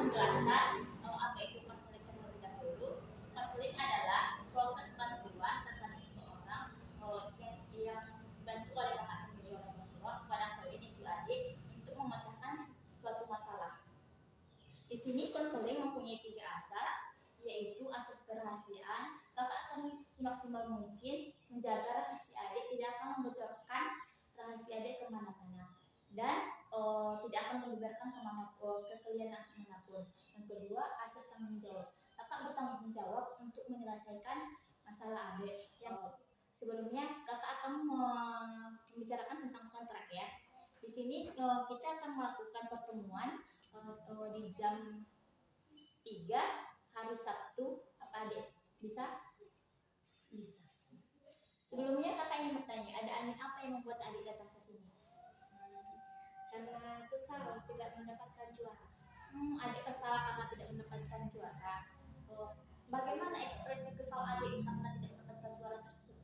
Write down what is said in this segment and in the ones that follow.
menjelaskan apa itu konseling terlebih dahulu. Konseling adalah proses bantuan terhadap seseorang yang dibantu oleh kakak sendiri orang tua kepada kalian itu adik untuk memecahkan suatu masalah. Di sini konseling mempunyai 3 asas, yaitu asas kerahasiaan. Kakak akan semaksimal mungkin menjaga rahasia adik, tidak akan membocorkan rahasia adik kemana-mana, dan tidak akan menyebarkan ke kalian manapun. Yang kedua, asas tanggung jawab. Kakak bertanggung jawab untuk menyelesaikan masalah adik. Sebelumnya kakak akan membicarakan tentang kontrak ya. Di sini kita akan melakukan pertemuan di jam 3 hari Sabtu. Apa adik? Bisa? Bisa. Sebelumnya kakak ingin bertanya, ada angin apa yang membuat adik datang ke sini? Karena kesal tidak mendapatkan juara. Adik kesal karena tidak mendapatkan juara. Bagaimana ekspresi kesal adik karena tidak mendapatkan juara tersebut?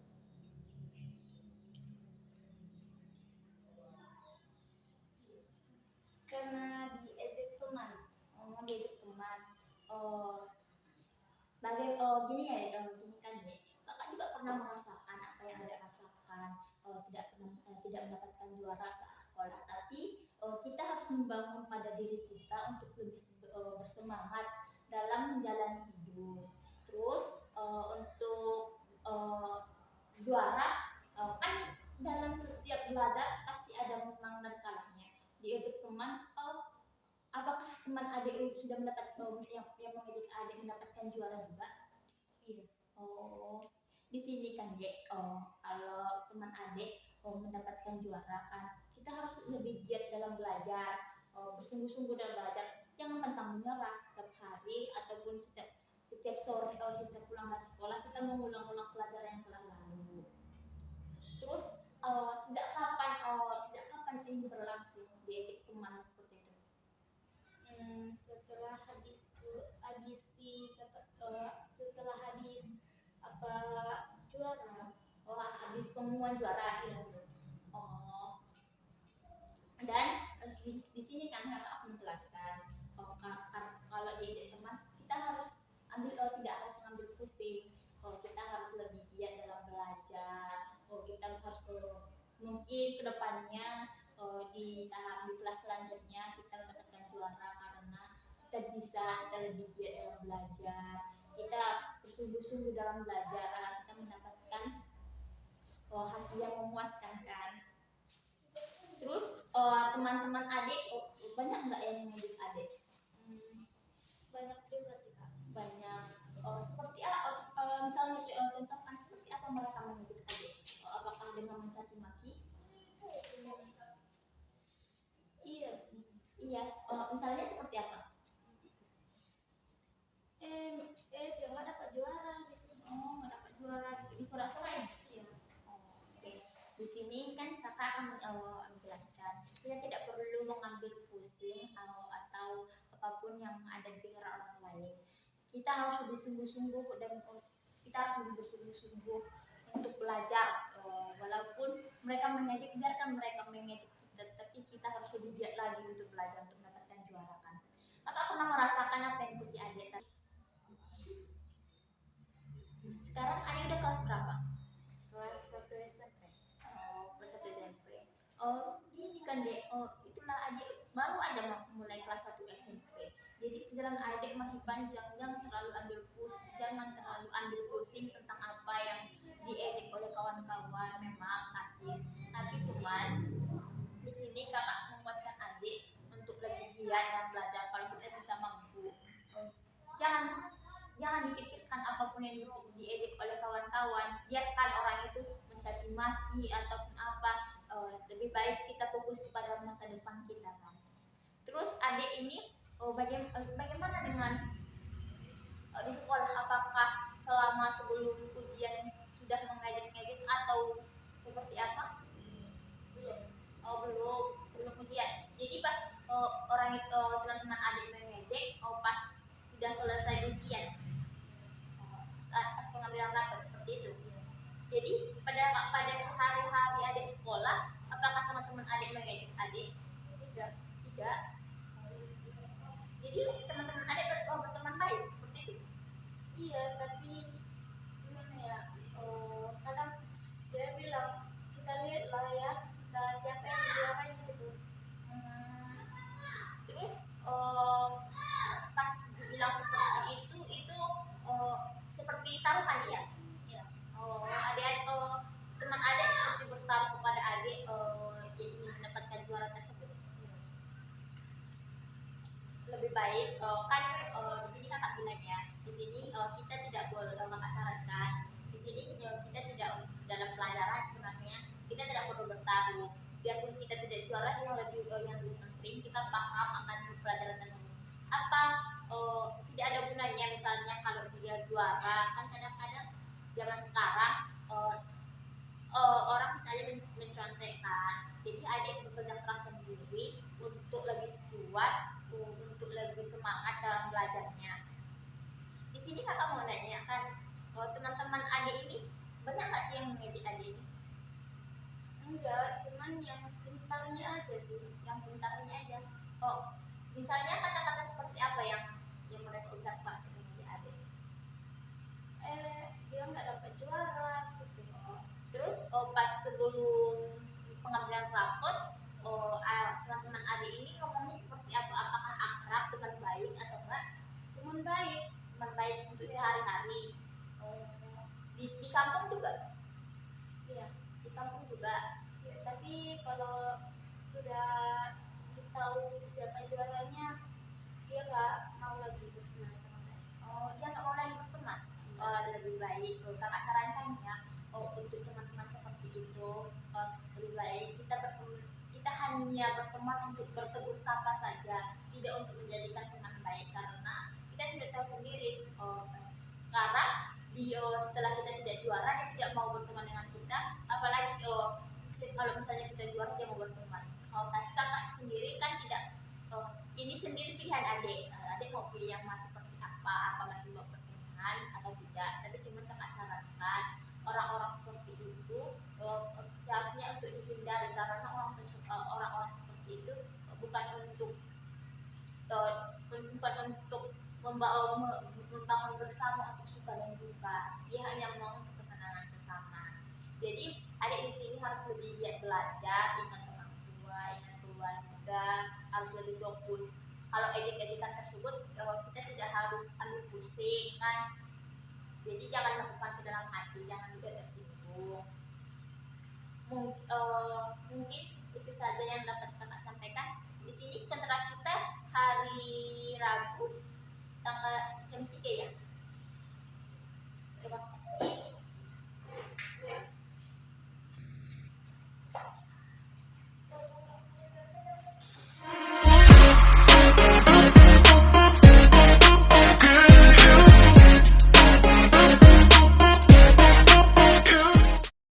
Karena diejek teman. Diejek teman. Gini ya, gini kan ya. Kakak juga pernah merasakan apa yang ada rasakan, tidak mendapatkan juara saat sekolah. Tapi kita harus membangun pada diri kita untuk lebih bersemangat dalam menjalani hidup. Terus untuk juara, kan dalam setiap belajar pasti ada menang dan kalahnya. Diejek teman, apakah teman adik sudah mendapat yang mengejek adik mendapatkan juara juga? Iya. Di sini kan dek, kalau teman adik mendapatkan juara kan, kita harus lebih giat dalam belajar, bersungguh-sungguh dalam belajar. Jangan pantang menyerah setiap hari ataupun setiap sore atau setiap pulang dari sekolah kita mengulang-ulang pelajaran yang telah lalu. Terus sejak kapan ini berlangsung diejek teman seperti itu? Setelah habis juara. Habis pengumuman juara ya. Dan di sini kan aku menjelaskan kalau diejek teman kita harus tidak harus mengambil pusing. Kita harus lebih giat dalam belajar. Kita harus mungkin kedepannya di kelas selanjutnya kita mendapatkan juara karena kita lebih giat dalam belajar, kita bersungguh-sungguh dalam belajar, kita mendapatkan hasil yang memuaskan kan. Terus teman-teman adik banyak nggak yang mengejek adik? Banyak juga sih kak. Banyak. Seperti misalnya contohkan seperti apa mereka mengejek adik? Apakah dengan mencaci maki? Iya. Misalnya seperti apa? Dia nggak dapat juara gitu. Nggak dapat juara gitu, di sorak-sorai ya? Iya. Oke. Di sini kan kakak akan menjelaskan kita tidak perlu mengambil pusing atau apapun yang ada di pikiran orang lain. Kita harus lebih sungguh-sungguh dan kita harus lebih bersungguh-sungguh untuk belajar. Walaupun mereka mengejek, biarkan mereka mengejek, tapi kita harus lebih giat lagi untuk belajar untuk mendapatkan juara kan. Kakak pernah merasakan apa yang kursi adik tadi? Sekarang adik udah kelas berapa? Kelas 1 SMP. Kelas 1 SMP. Gini kan dek, itulah adik baru aja mulai kelas 1 SMP. Jadi perjalanan adik masih panjang, jangan terlalu ambil pusing tentang apa yang diejek oleh kawan-kawan. Memang sakit, tapi cuman di sini kakak menguatkan adik untuk lebih giat dan belajar kalau kita bisa mampu. Jangan dipikirkan apapun yang diejek oleh kawan-kawan, biarkan orang itu mencaci maki ataupun apa. Lebih baik kita fokus pada masa depan kita kan. Terus adik ini bagaimana dengan di sekolah, apakah selama sebelum ujian sudah mengejek-ngejek atau seperti apa? Belum ujian. Jadi pas teman-teman adik mengejek pas sudah selesai ujian, saat pengambilan rapot seperti itu. Jadi pada sehari-hari adik sekolah, apakah teman-teman adik mengejek adik? Tidak. Jadi teman-teman Iya, tapi gimana ya? Kadang dia bilang kita lihat lah ya, kita siapa yang juaranya gitu. Hmm, terus eh, pas bilang seperti itu seperti taruhan ya. Iya. Adik teman adik seperti bertaruh kepada adik yang ingin mendapatkan juara tersebut. Lebih baik kan di sini kan tak bilang ya, di sini kita tidak boleh mengkasarkan, di sini kita tidak dalam pelajaran sebenarnya kita tidak perlu bertaruh, biarpun kita tidak juara yang lebih penting kita paham akan pelajaran tersebut apa. Tidak ada gunanya misalnya kalau dia juara kan kadang-kadang zaman sekarang orang misalnya mencontekkan, jadi adik bekerja keras sendiri untuk lebih kuat, untuk lebih semangat dalam belajarnya. Di sini kakak mau nanya kan, teman-teman adik ini banyak nggak sih yang mengejek adik ini? Enggak, cuman yang pintarnya aja sih. Yang pintarnya aja. Misalnya kata-kata seperti apa yang mereka ucapkan untuk mengejek adik? Dia nggak dapat juara gitu. Terus pas sebelum pengambilan rapot, teman-teman adik ini ngomongnya seperti apa? Apakah akrab, teman baik atau enggak? Cuman baik. Teman baik untuk sehari-hari. Di kampung juga? Iya. Di kampung juga. Ya, tapi kalau sudah tahu siapa juaranya, dia nggak mau lagi berteman sama saya. Dia nggak mau lagi berteman. Lebih baik kakak sarankan ya, untuk teman-teman seperti itu lebih baik kita hanya berteman untuk bertegur sapa saja, tidak untuk menjadikan teman baik, karena kita tidak tahu sendiri sekarang setelah kita tidak juara dia tidak mau berteman dengan kita, apalagi kalau misalnya kita juara dia mau berteman. Tapi kakak sendiri kan tidak, ini sendiri pilihan adik. Adik mau pilih yang masih seperti apa masih mau berteman atau tidak. Tapi cuma kakak sarankan orang-orang seperti itu seharusnya untuk dihindari, karena orang-orang seperti itu bukan untuk membangun bersama untuk suka dan duka. Dia hanya mau untuk kesenangan bersama. Jadi adik di sini harus lebih giat belajar, ingat orang tua, ingat keluarga, harus lebih fokus. Kalau ejek-ejekan tersebut kita tidak harus ambil pusing kan. Jadi jangan masukkan ke dalam hati, jangan juga tersinggung. Mungkin itu saja yang dapat kakak sampaikan. Di sini kontrak kita hari Rabu